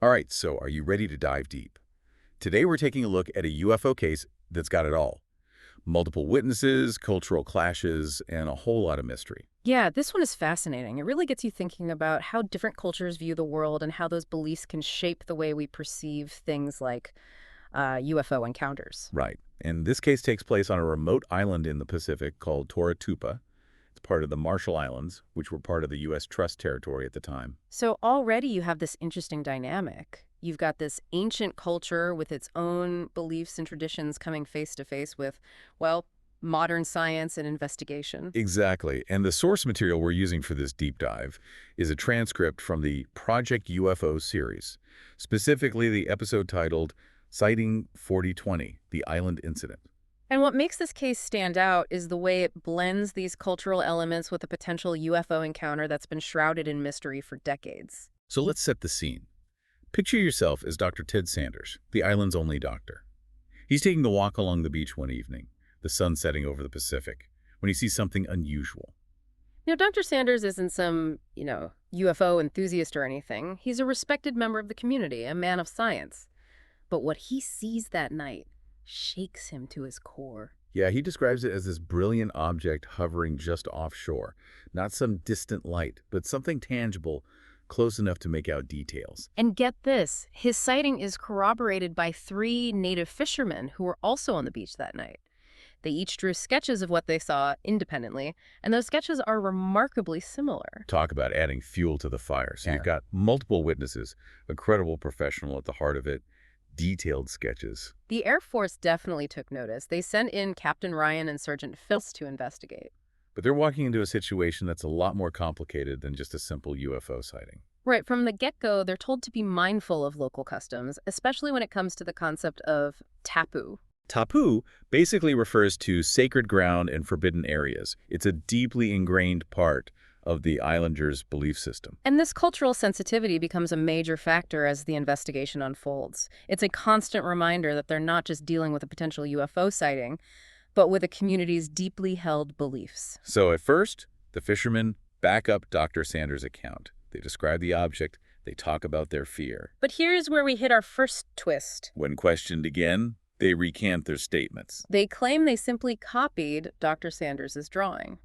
All right, so are you ready to dive deep? Today we're taking a look at a UFO case that's got it all. Multiple witnesses, cultural clashes, and a whole lot of mystery. Yeah, this one is fascinating. It really gets you thinking about how different cultures view the world and how those beliefs can shape the way we perceive things like UFO encounters. Right. And this case takes place on a remote island in the Pacific called Toratupa. It's part of the Marshall Islands, which were part of the U.S. Trust territory at the time. So already you have this interesting dynamic. You've got this ancient culture with its own beliefs and traditions coming face to face with, well, modern science and investigation. Exactly. And the source material we're using for this deep dive is a transcript from the Project UFO series, specifically the episode titled Sighting 4020, The Island Incident. And what makes this case stand out is the way it blends these cultural elements with a potential UFO encounter that's been shrouded in mystery for decades. So let's set the scene. Picture yourself as Dr. Ted Sanders, the island's only doctor. He's taking a walk along the beach one evening, the sun setting over the Pacific, when he sees something unusual. Dr. Sanders isn't some, UFO enthusiast or anything. He's a respected member of the community, a man of science. But what he sees that night shakes him to his core. Yeah, he describes it as this brilliant object hovering just offshore. Not some distant light, but something tangible, close enough to make out details. And get this, his sighting is corroborated by 3 native fishermen who were also on the beach that night. They each drew sketches of what they saw independently, and those sketches are remarkably similar. Talk about adding fuel to the fire. So Yeah. you've got multiple witnesses, a credible professional at the heart of it, detailed sketches. The Air Force definitely took notice. They sent in Captain Ryan and Sergeant Phillips to investigate. But they're walking into a situation that's a lot more complicated than just a simple UFO sighting. Right, from the get-go, they're told to be mindful of local customs, especially when it comes to the concept of tapu. Tapu basically refers to sacred ground and forbidden areas. It's a deeply ingrained part of the islanders' belief system. And this cultural sensitivity becomes a major factor as the investigation unfolds. It's a constant reminder that they're not just dealing with a potential UFO sighting, but with a community's deeply held beliefs. So at first, the fishermen back up Dr. Sanders' account. They describe the object. They talk about their fear. But here's where we hit our first twist. When questioned again, they recant their statements. They claim they simply copied Dr. Sanders' drawing.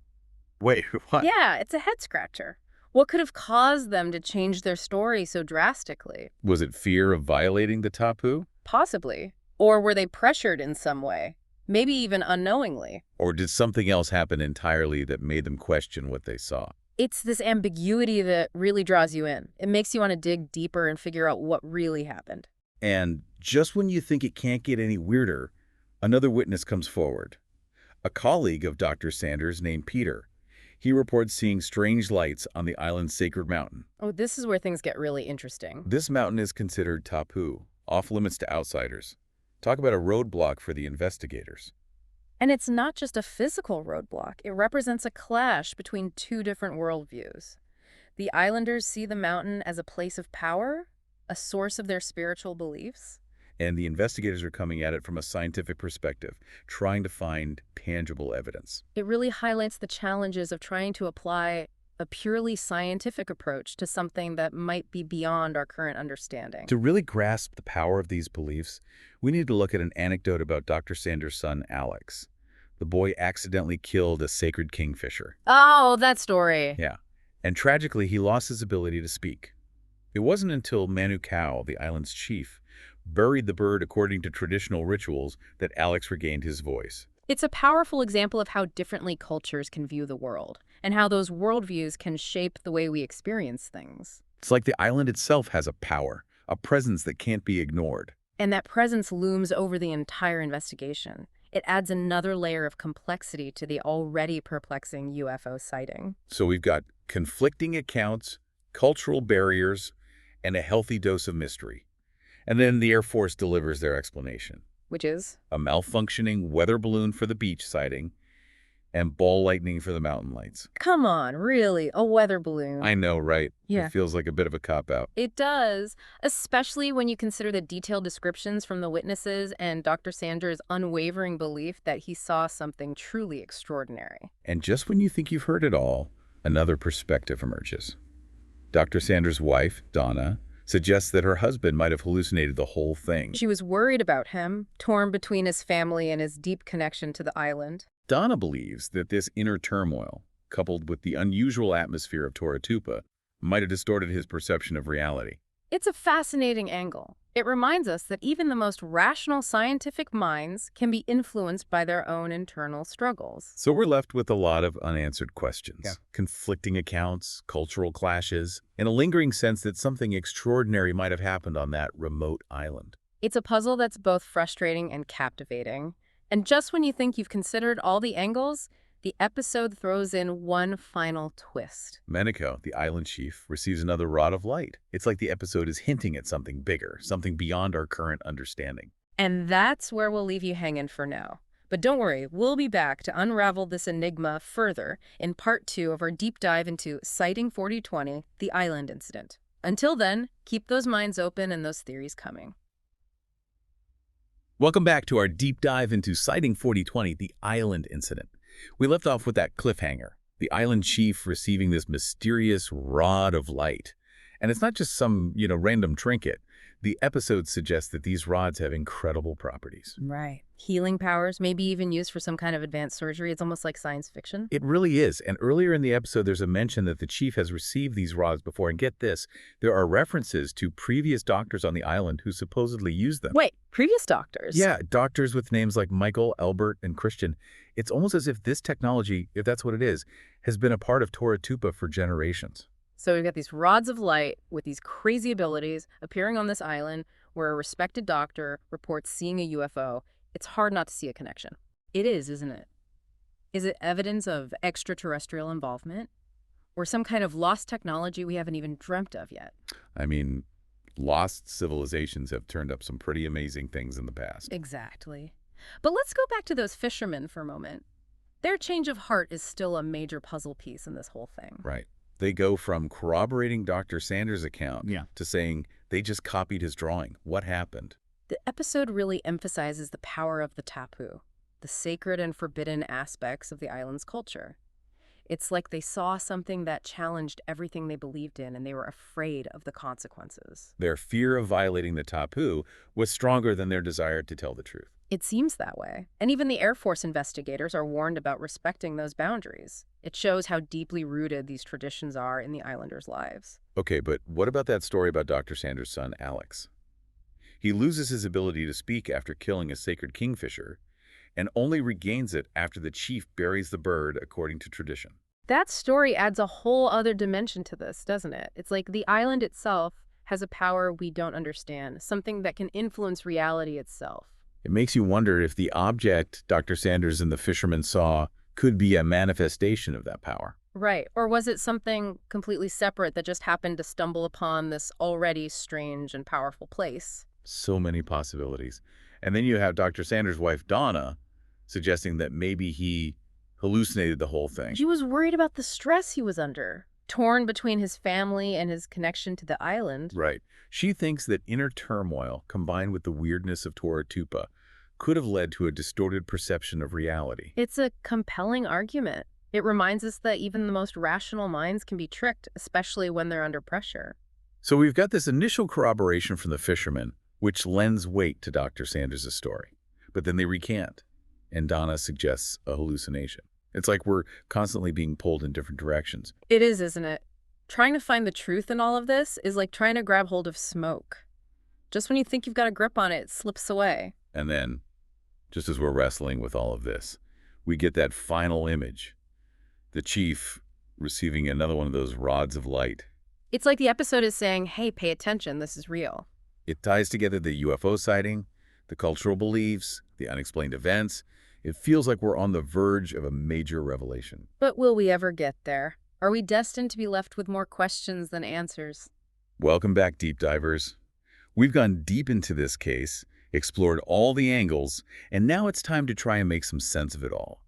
Wait, what? Yeah, it's a head-scratcher. What could have caused them to change their story so drastically? Was it fear of violating the tapu? Possibly. Or were they pressured in some way? Maybe even unknowingly. Or did something else happen entirely that made them question what they saw? It's this ambiguity that really draws you in. It makes you want to dig deeper and figure out what really happened. And just when you think it can't get any weirder, another witness comes forward. A colleague of Dr. Sanders named Peter. He reports seeing strange lights on the island's sacred mountain. Oh, this is where things get really interesting. This mountain is considered tapu, off limits to outsiders. Talk about a roadblock for the investigators. And it's not just a physical roadblock. It represents a clash between 2 different worldviews. The islanders see the mountain as a place of power, a source of their spiritual beliefs. And the investigators are coming at it from a scientific perspective, trying to find tangible evidence. It really highlights the challenges of trying to apply a purely scientific approach to something that might be beyond our current understanding. To really grasp the power of these beliefs, we need to look at an anecdote about Dr. Sanders' son, Alex. The boy accidentally killed a sacred kingfisher. Oh, that story. Yeah. And tragically, he lost his ability to speak. It wasn't until Manu Kao, the island's chief, buried the bird according to traditional rituals that Alex regained his voice. It's a powerful example of how differently cultures can view the world, and how those worldviews can shape the way we experience things. It's like the island itself has a power, a presence that can't be ignored. And that presence looms over the entire investigation. It adds another layer of complexity to the already perplexing UFO sighting. So we've got conflicting accounts, cultural barriers, and a healthy dose of mystery. And then the Air Force delivers their explanation. Which is? A malfunctioning weather balloon for the beach sighting, and ball lightning for the mountain lights. Come on, really? A weather balloon? I know, right? Yeah. It feels like a bit of a cop-out. It does, especially when you consider the detailed descriptions from the witnesses and Dr. Sanders' unwavering belief that he saw something truly extraordinary. And just when you think you've heard it all, another perspective emerges. Dr. Sanders' wife, Donna, suggests that her husband might have hallucinated the whole thing. She was worried about him, torn between his family and his deep connection to the island. Donna believes that this inner turmoil, coupled with the unusual atmosphere of Tora Tupa, might have distorted his perception of reality. It's a fascinating angle. It reminds us that even the most rational scientific minds can be influenced by their own internal struggles. So we're left with a lot of unanswered questions, Yeah. conflicting accounts, cultural clashes, and a lingering sense that something extraordinary might have happened on that remote island. It's a puzzle that's both frustrating and captivating. And just when you think you've considered all the angles, the episode throws in one final twist. Meniko, the island chief, receives another rod of light. It's like the episode is hinting at something bigger, something beyond our current understanding. And that's where we'll leave you hanging for now. But don't worry, we'll be back to unravel this enigma further in part 2 of our deep dive into Sighting 4020, the island incident. Until then, keep those minds open and those theories coming. Welcome back to our deep dive into Sighting 4020, the island incident. We left off with that cliffhanger, the island chief receiving this mysterious rod of light. And it's not just some, random trinket. The episode suggests that these rods have incredible properties. Right. Healing powers, maybe even used for some kind of advanced surgery. It's almost like science fiction. It really is. And earlier in the episode, there's a mention that the chief has received these rods before. And get this, there are references to previous doctors on the island who supposedly used them. Wait, previous doctors? Yeah, doctors with names like Michael, Albert, and Christian. It's almost as if this technology, if that's what it is, has been a part of Tora Tupa for generations. So we've got these rods of light with these crazy abilities appearing on this island where a respected doctor reports seeing a UFO. It's hard not to see a connection. It is, isn't it? Is it evidence of extraterrestrial involvement? Or some kind of lost technology we haven't even dreamt of yet? I mean, lost civilizations have turned up some pretty amazing things in the past. Exactly. But let's go back to those fishermen for a moment. Their change of heart is still a major puzzle piece in this whole thing. Right. They go from corroborating Dr. Sanders' account to saying they just copied his drawing. What happened? The episode really emphasizes the power of the tapu, the sacred and forbidden aspects of the island's culture. It's like they saw something that challenged everything they believed in, and they were afraid of the consequences. Their fear of violating the tapu was stronger than their desire to tell the truth. It seems that way. And even the Air Force investigators are warned about respecting those boundaries. It shows how deeply rooted these traditions are in the islanders' lives. Okay, but what about that story about Dr. Sanders' son, Alex? He loses his ability to speak after killing a sacred kingfisher, and only regains it after the chief buries the bird according to tradition. That story adds a whole other dimension to this, doesn't it? It's like the island itself has a power we don't understand, something that can influence reality itself. It makes you wonder if the object Dr. Sanders and the fisherman saw could be a manifestation of that power. Right. Or was it something completely separate that just happened to stumble upon this already strange and powerful place? So many possibilities. And then you have Dr. Sanders' wife, Donna, suggesting that maybe he hallucinated the whole thing. She was worried about the stress he was under, torn between his family and his connection to the island. Right. She thinks that inner turmoil, combined with the weirdness of Tora Tupa, could have led to a distorted perception of reality. It's a compelling argument. It reminds us that even the most rational minds can be tricked, especially when they're under pressure. So we've got this initial corroboration from the fisherman, which lends weight to Dr. Sanders' story. But then they recant, and Donna suggests a hallucination. It's like we're constantly being pulled in different directions. It is, isn't it? Trying to find the truth in all of this is like trying to grab hold of smoke. Just when you think you've got a grip on it, it slips away. And then, just as we're wrestling with all of this, we get that final image. The chief receiving another one of those rods of light. It's like the episode is saying, hey, pay attention, this is real. It ties together the UFO sighting, the cultural beliefs, the unexplained events. It feels like we're on the verge of a major revelation. But will we ever get there? Are we destined to be left with more questions than answers? Welcome back, deep divers. We've gone deep into this case, explored all the angles, and now it's time to try and make some sense of it all.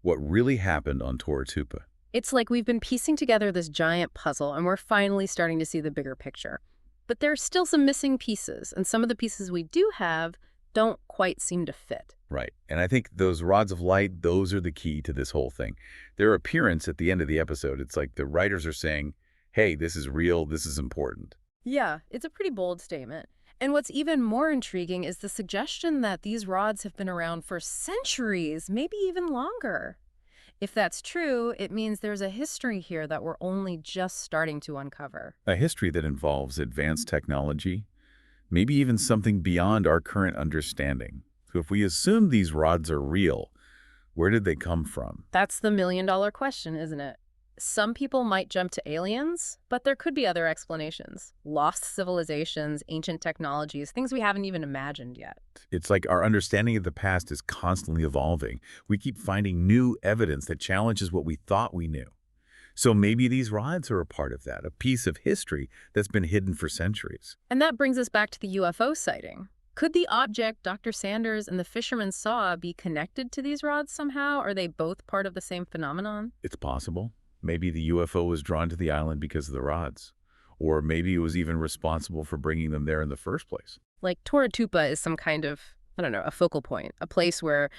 What really happened on Tora Tupa? It's like we've been piecing together this giant puzzle, and we're finally starting to see the bigger picture. But there are still some missing pieces, and some of the pieces we do have don't quite seem to fit. Right. And I think those rods of light, those are the key to this whole thing. Their appearance at the end of the episode, it's like the writers are saying, hey, this is real, this is important. Yeah, it's a pretty bold statement. And what's even more intriguing is the suggestion that these rods have been around for centuries, maybe even longer. If that's true, it means there's a history here that we're only just starting to uncover. A history that involves advanced technology, maybe even something beyond our current understanding. So if we assume these rods are real, where did they come from? That's the million-dollar question, isn't it? Some people might jump to aliens, but there could be other explanations. Lost civilizations, ancient technologies, things we haven't even imagined yet. It's like our understanding of the past is constantly evolving. We keep finding new evidence that challenges what we thought we knew. So maybe these rods are a part of that, a piece of history that's been hidden for centuries. And that brings us back to the UFO sighting. Could the object Dr. Sanders and the fisherman saw be connected to these rods somehow? Are they both part of the same phenomenon? It's possible. Maybe the UFO was drawn to the island because of the rods. Or maybe it was even responsible for bringing them there in the first place. Like Toratupa is some kind of, I don't know, a focal point, a place where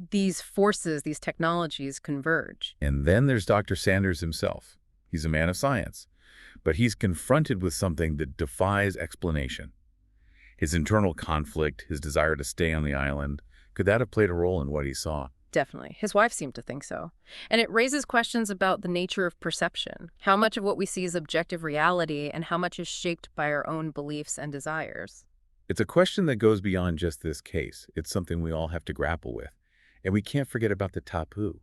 these forces, these technologies converge. And then there's Dr. Sanders himself. He's a man of science, but he's confronted with something that defies explanation. His internal conflict, his desire to stay on the island, could that have played a role in what he saw? Definitely. His wife seemed to think so. And it raises questions about the nature of perception. How much of what we see is objective reality and how much is shaped by our own beliefs and desires? It's a question that goes beyond just this case. It's something we all have to grapple with. And we can't forget about the tapu.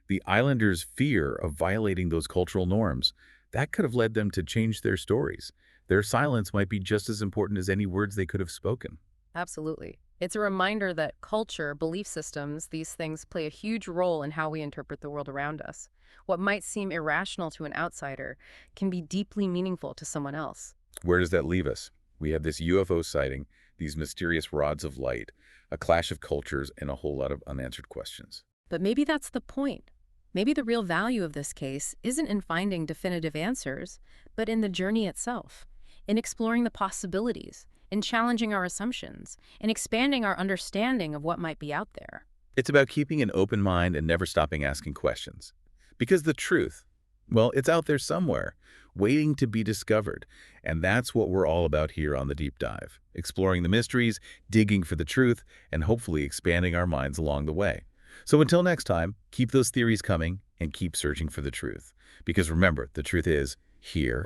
The islanders' fear of violating those cultural norms, that could have led them to change their stories. Their silence might be just as important as any words they could have spoken. Absolutely. It's a reminder that culture, belief systems, these things play a huge role in how we interpret the world around us. What might seem irrational to an outsider can be deeply meaningful to someone else. Where does that leave us? We have this UFO sighting, these mysterious rods of light, a clash of cultures, and a whole lot of unanswered questions. But maybe that's the point. Maybe the real value of this case isn't in finding definitive answers, but in the journey itself, in exploring the possibilities, in challenging our assumptions, in expanding our understanding of what might be out there. It's about keeping an open mind and never stopping asking questions. Because the truth, well, it's out there somewhere, waiting to be discovered. And that's what we're all about here on The Deep Dive, exploring the mysteries, digging for the truth, and hopefully expanding our minds along the way. So until next time, keep those theories coming and keep searching for the truth. Because remember, the truth is here